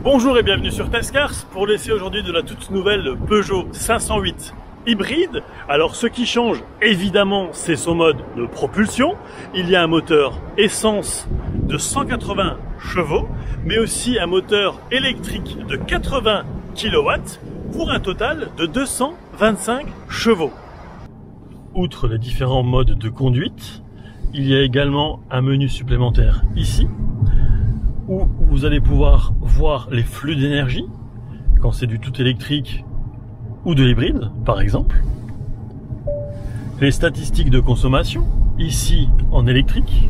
Bonjour et bienvenue sur Testcars pour l'essai aujourd'hui de la toute nouvelle Peugeot 508 hybride. Alors ce qui change évidemment c'est son mode de propulsion. Il y a un moteur essence de 180 chevaux mais aussi un moteur électrique de 80 kW pour un total de 225 chevaux. Outre les différents modes de conduite, il y a également un menu supplémentaire ici où vous allez pouvoir voir les flux d'énergie quand c'est du tout électrique ou de l'hybride par exemple. Les statistiques de consommation ici en électrique.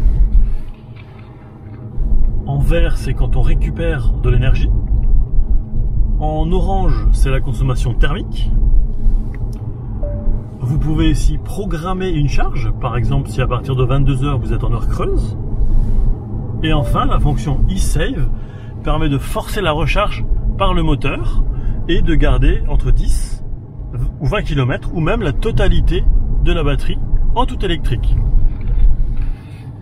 En vert c'est quand on récupère de l'énergie. En orange c'est la consommation thermique. Vous pouvez ici programmer une charge, par exemple si à partir de 22 h vous êtes en heure creuse. Et enfin, la fonction eSave permet de forcer la recharge par le moteur et de garder entre 10 ou 20 km ou même la totalité de la batterie en tout électrique.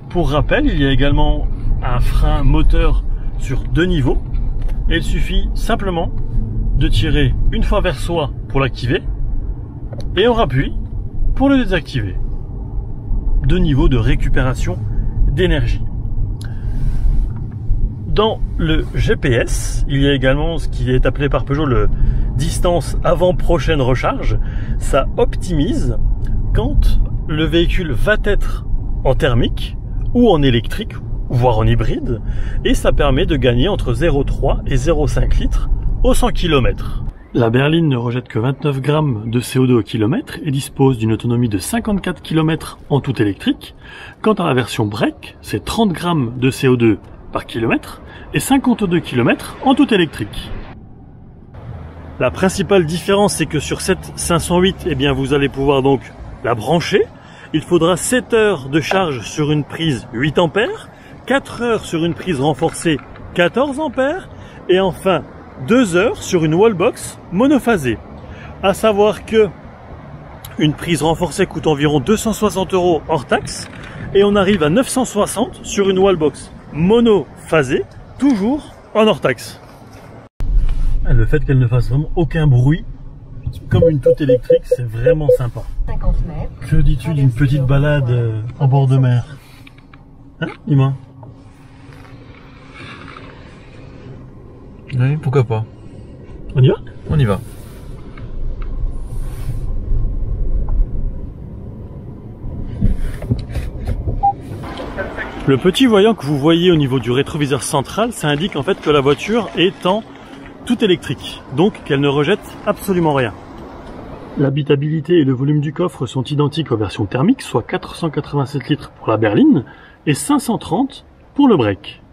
Pour rappel, il y a également un frein moteur sur 2 niveaux et il suffit simplement de tirer une fois vers soi pour l'activer et on rappuie pour le désactiver. 2 niveaux de récupération d'énergie. Dans le GPS, il y a également ce qui est appelé par Peugeot le distance avant prochaine recharge. Ça optimise quand le véhicule va être en thermique ou en électrique, voire en hybride, et ça permet de gagner entre 0,3 et 0,5 litres au 100 km. La berline ne rejette que 29 grammes de CO2 au kilomètre et dispose d'une autonomie de 54 km en tout électrique. Quant à la version break, c'est 30 grammes de CO2 par kilomètre et 52 km en tout électrique. La principale différence c'est que sur cette 508, eh bien, vous allez pouvoir donc la brancher. Il faudra 7 heures de charge sur une prise 8 ampères, 4 heures sur une prise renforcée 14 ampères et enfin 2 heures sur une wallbox monophasée. À savoir que une prise renforcée coûte environ 260 € hors taxe et on arrive à 960 sur une wallbox monophasée, toujours en hors taxe. Le fait qu'elle ne fasse vraiment aucun bruit, comme une toute électrique, c'est vraiment sympa. 50 mètres. Que dis-tu d'une petite balade en bord de mer? Hein, dis-moi. Oui, pourquoi pas. On y va? On y va. Le petit voyant que vous voyez au niveau du rétroviseur central, ça indique en fait que la voiture est en tout électrique, donc qu'elle ne rejette absolument rien. L'habitabilité et le volume du coffre sont identiques aux versions thermiques, soit 487 litres pour la berline et 530 pour le break.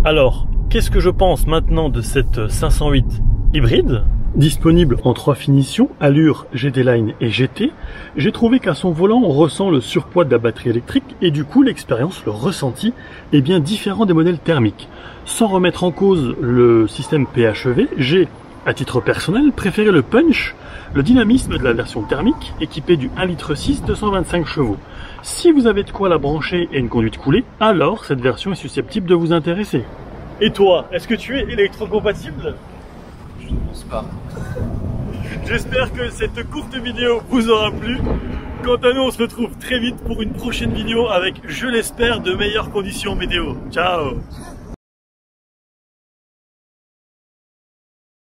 Alors, qu'est-ce que je pense maintenant de cette 508 hybride? Disponible en 3 finitions, Allure, GT Line et GT, j'ai trouvé qu'à son volant on ressent le surpoids de la batterie électrique et du coup l'expérience, le ressenti est bien différent des modèles thermiques. Sans remettre en cause le système PHEV, j'ai, à titre personnel, préféré le punch, le dynamisme de la version thermique équipée du 1,6 litre 225 chevaux. Si vous avez de quoi la brancher et une conduite coulée, alors cette version est susceptible de vous intéresser. Et toi, est-ce que tu es électrocompatible? Je ne pense pas. J'espère que cette courte vidéo vous aura plu. Quant à nous, on se retrouve très vite pour une prochaine vidéo avec, je l'espère, de meilleures conditions météo. Ciao!